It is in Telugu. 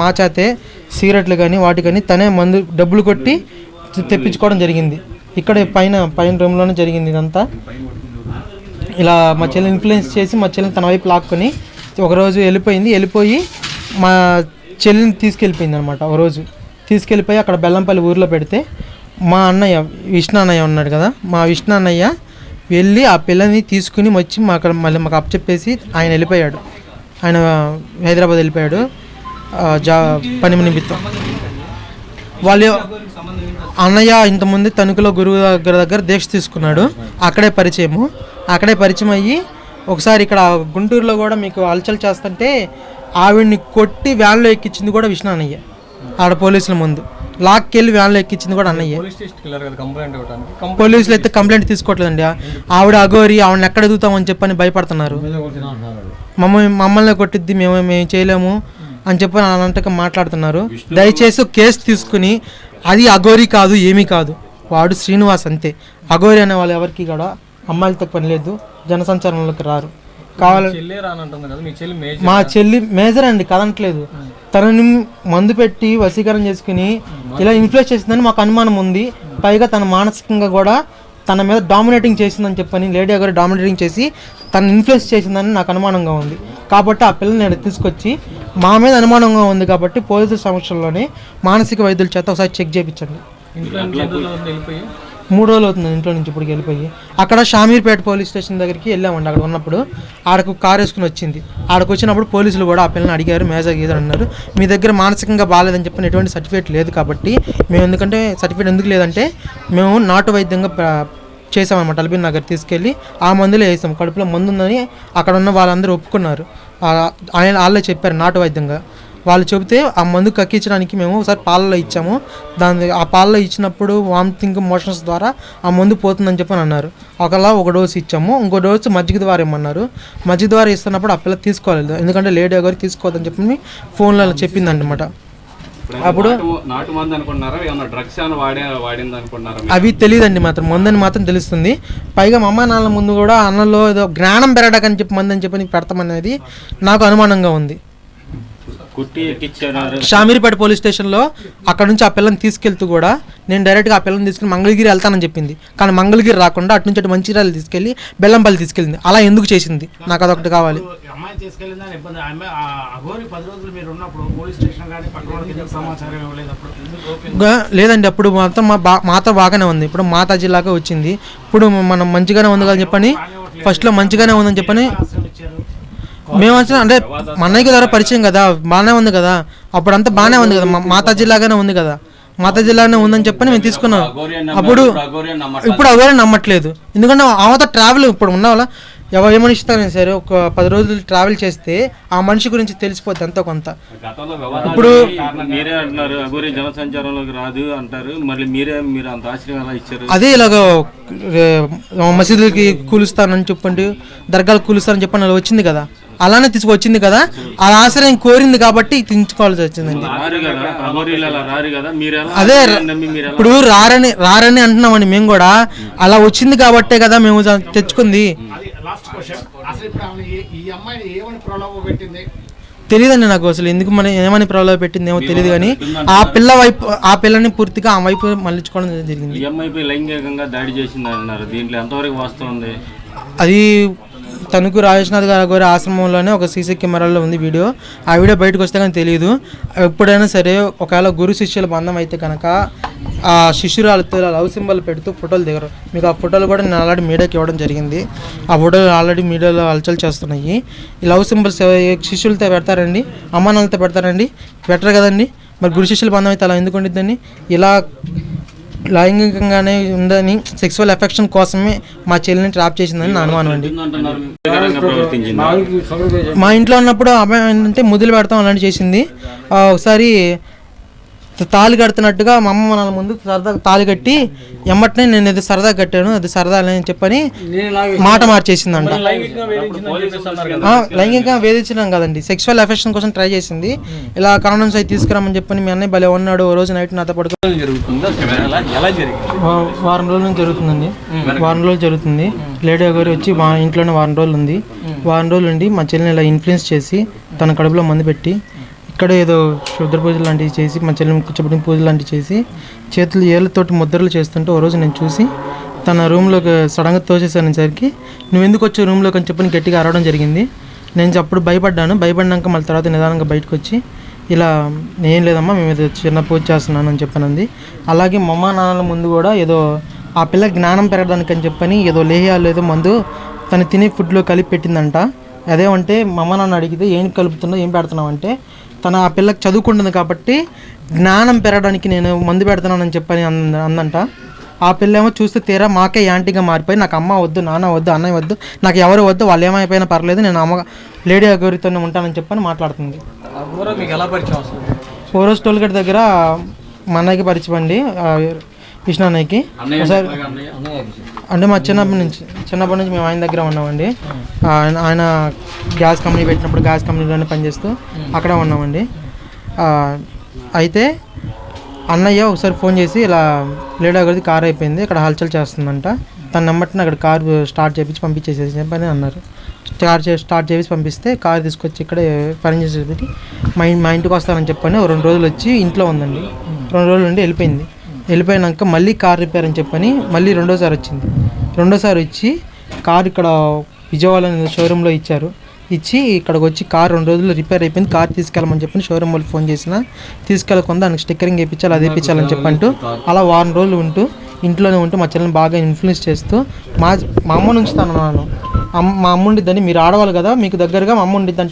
మా చేతే సిగరెట్లు కానీ వాటి కానీ తనే మందు డబ్బులు కొట్టి తెప్పించుకోవడం జరిగింది. ఇక్కడే పైన రూమ్లోనే జరిగింది ఇదంతా. ఇలా మా చెల్లి ఇన్ఫ్లుయెన్స్ చేసి మా చెల్లిని తన వైపు లాక్కొని ఒకరోజు వెళ్ళిపోయి మా చెల్లిని తీసుకెళ్ళిపోయింది అనమాట. ఒకరోజు తీసుకెళ్ళిపోయి అక్కడ బెల్లంపల్లి ఊరిలో పెడితే మా అన్నయ్య విష్ణు అన్నయ్య ఉన్నాడు కదా, మా విష్ణు అన్నయ్య వెళ్ళి ఆ పిల్లని తీసుకుని వచ్చి మళ్ళీ మాకు అప్పచెప్పేసి ఆయన వెళ్ళిపోయాడు. ఆయన హైదరాబాద్ వెళ్ళిపోయాడు పని నిమిత్తం. వాళ్ళు అన్నయ్య ఇంతకుముందు తణుకులో గురువు దగ్గర దీక్ష తీసుకున్నాడు. అక్కడే పరిచయం అయ్యి ఒకసారి ఇక్కడ గుంటూరులో కూడా మీకు హల్చల్ చేస్తుంటే ఆవిడ్ని కొట్టి వ్యాన్లో ఎక్కించింది కూడా విష్ణు అన్నయ్య. ఆడ పోలీసుల ముందు లాక్కెళ్ళి వ్యాన్లో ఎక్కించింది కూడా అన్నయ్య. పోలీసులు అయితే కంప్లైంట్ తీసుకోవట్లేదండి. ఆవిడ అఘోరి, ఆవిడని ఎక్కడ ఎదుగుతామని చెప్పని భయపడుతున్నారు. మమ్మల్ని కొట్టిద్ది, మేము చేయలేము అని చెప్పని అలాంటిగా మాట్లాడుతున్నారు. దయచేసి కేసు తీసుకుని అది అఘోరి కాదు, ఏమీ కాదు, వాడు శ్రీనివాస్ అంతే. అఘోరి అనే వాళ్ళు ఎవరికి కూడా అమ్మాయిలతో పని లేదు, జనసంచారంలోకి రారు. కావాలి మా చెల్లి మేజర్ అండి, కదనట్లేదు. తనని మందు పెట్టి వశీకరణ చేసుకుని ఇలా ఇన్ఫ్లుయెన్స్ చేసిందని మాకు అనుమానం ఉంది. పైగా తన మానసికంగా కూడా తన మీద డామినేటింగ్ చేసిందని చెప్పని లేడీ అఘోరి డామినేటింగ్ చేసి తను ఇన్ఫ్లుయెన్స్ చేసిందని నాకు అనుమానంగా ఉంది. కాబట్టి ఆ పిల్లని నేను తీసుకొచ్చి మా మీద అనుమానంగా ఉంది కాబట్టి పోలీసుల సమక్షంలోనే మానసిక వైద్యుల చేత ఒకసారి చెక్ చేయించండి. 3 రోజులు అవుతుంది ఇంట్లో నుంచి ఇప్పటికి వెళ్ళిపోయి. అక్కడ షామీర్పేట పోలీస్ స్టేషన్ దగ్గరికి వెళ్ళామండి. అక్కడ ఉన్నప్పుడు ఆడకు కారు వేసుకుని వచ్చింది. ఆడకు వచ్చినప్పుడు పోలీసులు కూడా ఆ పిల్లని అడిగారు, మేజర్ గీజర్ అన్నారు. మీ దగ్గర మానసికంగా బాగాలేదని చెప్పిన ఎటువంటి సర్టిఫికేట్ లేదు కాబట్టి మేము ఎందుకంటే సర్టిఫికేట్ ఎందుకు లేదంటే మేము నాటు వైద్యంగా చేసామన్నమాట. అల్బిన్ నగర్ తీసుకెళ్ళి ఆ మందులో వేసాం. కడుపులో మందు ఉందని అక్కడ ఉన్న వాళ్ళందరూ ఒప్పుకున్నారు. వాళ్ళే చెప్పారు నాటు వైద్యంగా. వాళ్ళు చెబితే ఆ మందు కక్కించడానికి మేము ఒకసారి పాలలో ఇచ్చాము. ఆ పాలలో ఇచ్చినప్పుడు వామిటింగ్ మోషన్స్ ద్వారా ఆ మందు పోతుందని చెప్పని అన్నారు. ఒక డోసు ఇచ్చాము, ఇంకో డోసు మజ్జిగ ద్వారా ఇమ్మన్నారు. మజ్జిగ ద్వారా ఇస్తున్నప్పుడు ఆ పిల్ల తీసుకోలేదు, ఎందుకంటే లేడీ అఘోరి తీసుకోవద్దని చెప్పి ఫోన్లో చెప్పింది అనమాట. అప్పుడు అవి తెలియదండి, మాత్రం మందని మాత్రం తెలుస్తుంది. పైగా మా అమ్మ నాన్న ముందు కూడా అన్నంలో ఏదో జ్ఞానం పెరగడానికి చెప్పి మందని చెప్పి పెడతామనేది నాకు అనుమానంగా ఉంది. షామీర్పేట పోలీస్ స్టేషన్లో అక్కడ నుంచి ఆ పిల్లని తీసుకెళ్తూ కూడా నేను డైరెక్ట్గా ఆ పిల్లని తీసుకెళ్ళి మంగళగిరి వెళ్తానని చెప్పింది. కానీ మంగళగిరి రాకుండా అటు నుంచి అటు మంచిర్యాల తీసుకెళ్ళి బెల్లంపల్లి తీసుకెళ్ళింది. అలా ఎందుకు చేసింది? నాకు అదొకటి కావాలి. లేదండి, అప్పుడు మాత్రం మాతో బాగానే ఉంది. ఇప్పుడు మాతా జిల్లాగా వచ్చింది. ఇప్పుడు మనం మంచిగానే ఉంది కదా చెప్పని ఫస్ట్లో మంచిగానే ఉందని చెప్పని మేము వచ్చిన అంటే మా అన్నయ్యకి ద్వారా పరిచయం కదా, బాగానే ఉంది కదా, అప్పుడంతా బాగానే ఉంది కదా, మాతా జిల్లాగానే ఉంది కదా, మాతా జిల్లాగానే ఉందని చెప్పని మేము తీసుకున్నాం. ఇప్పుడు అఘోరి నమ్మట్లేదు. ఎందుకంటే ఆమెతో ట్రావెల్ ఇప్పుడు ఉన్న వాళ్ళ ఏ మనిషి ఇస్తారైనా సరే ఒక 10 రోజులు ట్రావెల్ చేస్తే ఆ మనిషి గురించి తెలిసిపోద్ది ఎంతో కొంత. ఇప్పుడు అదే ఇలాగ మసీదులకి కూలుస్తానని చెప్పండి, దర్గాలకు కూలుస్తానని చెప్పండి అలా వచ్చింది కదా, అలానే తీసుకొచ్చింది కదా, ఆ ఆశ్రయం కోరింది కాబట్టి తెచ్చుకోవాల్సి వచ్చిందండి. అదే ఇప్పుడు రారని అంటున్నామండి మేము కూడా, అలా వచ్చింది కాబట్టే కదా మేము తెచ్చుకుంది. తెలియదండి నాకు అసలు ఎందుకు మన ఏమని ప్రలోభ పెట్టింది ఏమో తెలియదు. కానీ ఆ పిల్లని పూర్తిగా ఆ వైపు మళ్ళించుకోవడం జరిగింది. లైంగికంగా దాడి చేసింది అన్నారు, దీంట్లో ఎంతవరకు వాస్తవం ఉంది? అది తణుకు రాజేష్నాథ్ గారి ఆశ్రమంలోనే ఒక సీసీ కెమెరాలో ఉంది వీడియో. ఆ వీడియో బయటకు వస్తే కానీ తెలియదు. ఎప్పుడైనా సరే ఒకవేళ గురు శిష్యుల బంధం అయితే కనుక ఆ శిష్యురాలతో లవ్ సింబల్ పెడుతూ ఫోటోలు దిగరు. మీకు ఆ ఫోటోలు కూడా నేను ఆల్రెడీ మీడియాకి ఇవ్వడం జరిగింది. ఆ ఫోటోలు ఆల్రెడీ మీడియాలో హల్చల్ చేస్తున్నాయి. ఈ లవ్ సింబల్స్ శిష్యులతో పెడతారండి, అమ్మానాలతో పెడతారండి, పెట్టరు కదండి. మరి గురు శిష్యుల బంధం అయితే అలా ఎందుకు ఉండిద్దండి? ఇలా లైంగికంగానే ఉందని సెక్సువల్ ఎఫెక్షన్ కోసమే మా చెల్లిని ట్రాప్ చేసిందని నా అనుమానం అండి. మా ఇంట్లో ఉన్నప్పుడు అమ్మాయి ఏంటంటే ముద్దులు పెడతాం అలాంటి చేసింది. ఒకసారి తాళి కడుతున్నట్టుగా మా అమ్మ నాన్న ముందు సరదా తాళి కట్టి ఎమ్మటనే నేను ఇది సరదా కట్టాను, అది సరదా అని చెప్పని మాట మార్చేసిందంట. లైంగికంగా వేధించడం కదండి, సెక్సువల్ ఎఫెక్షన్ కోసం ట్రై చేసింది. ఇలా కారణం సైతం తీసుకురామని చెప్పని మీ అన్నయ్య భలే ఉన్నాడు. ఓ రోజు నైట్ నాతో పడుకో వారం రోజుల నుంచి జరుగుతుందండి. వారం రోజులు జరుగుతుంది. లేడీ అఘోరి వచ్చి మా ఇంట్లోనే వారం రోజులు ఉంది. వారం రోజులు ఉండి మా చెల్లిని ఇలా ఇన్ఫ్లుయెన్స్ చేసి తన కడుపులో మందు పెట్టి ఇక్కడ ఏదో శుద్ర పూజలు లాంటివి చేసి మా చెల్లి కూర్చోబెట్టిన పూజలు లాంటివి చేసి చేతులు ఏళ్ళతోటి ముద్రలు చేస్తుంటే ఓ రోజు నేను చూసి తన రూమ్లోకి సడన్గా తోసేసరికి నువ్వు ఎందుకు వచ్చి రూమ్లోకి అని చెప్పని గట్టిగా అరవడం జరిగింది. నేను అప్పుడు భయపడినాక మళ్ళీ తర్వాత నిదానంగా బయటకు వచ్చి ఇలా ఏం లేదమ్మా మేము ఏదో చిన్న పూజ చేస్తున్నాను అని చెప్పానంది. అలాగే మా అమ్మ నాన్నల ముందు కూడా ఏదో ఆ పిల్ల జ్ఞానం పెరగడానికి అని చెప్పని ఏదో లేహ్యాలు ఏదో మందు తను తినే ఫుడ్లో కలిపి పెట్టిందంట. అదేమంటే మా అమ్మ నాన్న అడిగితే ఏం కలుపుతున్నావు ఏం పెడుతున్నావు అంటే తను ఆ పిల్లకి చదువుకుంటుంది కాబట్టి జ్ఞానం పెరగడానికి నేను మందు పెడుతున్నానని చెప్పని అందంట. ఆ పిల్ల ఏమో చూస్తే తీరా మాకే యాంటీగా మారిపోయి నాకు అమ్మ వద్దు నాన్న వద్దు అన్నయ్య వద్దు నాకు ఎవరు వద్దు వాళ్ళు ఏమైపోయినా పర్లేదు నేను అమ్మ లేడీ అగౌరితోనే ఉంటానని చెప్పని మాట్లాడుతుంది. ఫోరోస్ టోల్గేట్ దగ్గర మా అన్నయ్యకి పరిచయం అండి కృష్ణ అన్నయ్యకి. ఒకసారి అంటే మా చిన్నప్పటి నుంచి మేము ఆయన దగ్గర ఉన్నామండి. ఆయన గ్యాస్ కంపెనీ పెట్టినప్పుడు గ్యాస్ కంపెనీలోనే పనిచేస్తూ అక్కడ ఉన్నామండి. అయితే అన్నయ్య ఒకసారి ఫోన్ చేసి ఇలా లేడీ అగౌరిది కార్ అయిపోయింది ఇక్కడ హల్చల్ చేస్తుందంట తన నెంబర్ని అక్కడ కార్ స్టార్ట్ చేయించి పంపించేసేసి చెప్పని అన్నారు. స్టార్ట్ చేసి పంపిస్తే కార్ తీసుకొచ్చి ఇక్కడ పని చేసేసి మా ఇంటికి వస్తానని చెప్పని 2 రోజులు వచ్చి ఇంట్లో ఉందండి. 2 రోజులు ఉండి వెళ్ళిపోయినాక మళ్ళీ కార్ రిపేర్ అని చెప్పని మళ్ళీ రెండోసారి వచ్చి కార్ ఇక్కడ విజయవాడ షోరూంలో ఇచ్చి ఇక్కడికి వచ్చి కార్ 2 రోజుల్లో రిపేర్ అయిపోయింది కార్ తీసుకెళ్ళమని చెప్పని షోరూమ్ వాళ్ళు ఫోన్ చేసినా తీసుకెళ్ళకుండా దానికి స్టిక్కరింగ్ వేయించాలి అది వేయించాలని చెప్పంటూ అలా 1 వారం రోజులు ఇంట్లోనే ఉంటూ మా చెల్లెని బాగా ఇన్ఫ్లుయెన్స్ చేస్తూ మా అమ్మని ఉంచుతాను. మా అమ్మ ఉండిద్దని మీరు ఆడవాళ్ళు కదా మీకు దగ్గరగా మా అమ్మ ఉండిద్దని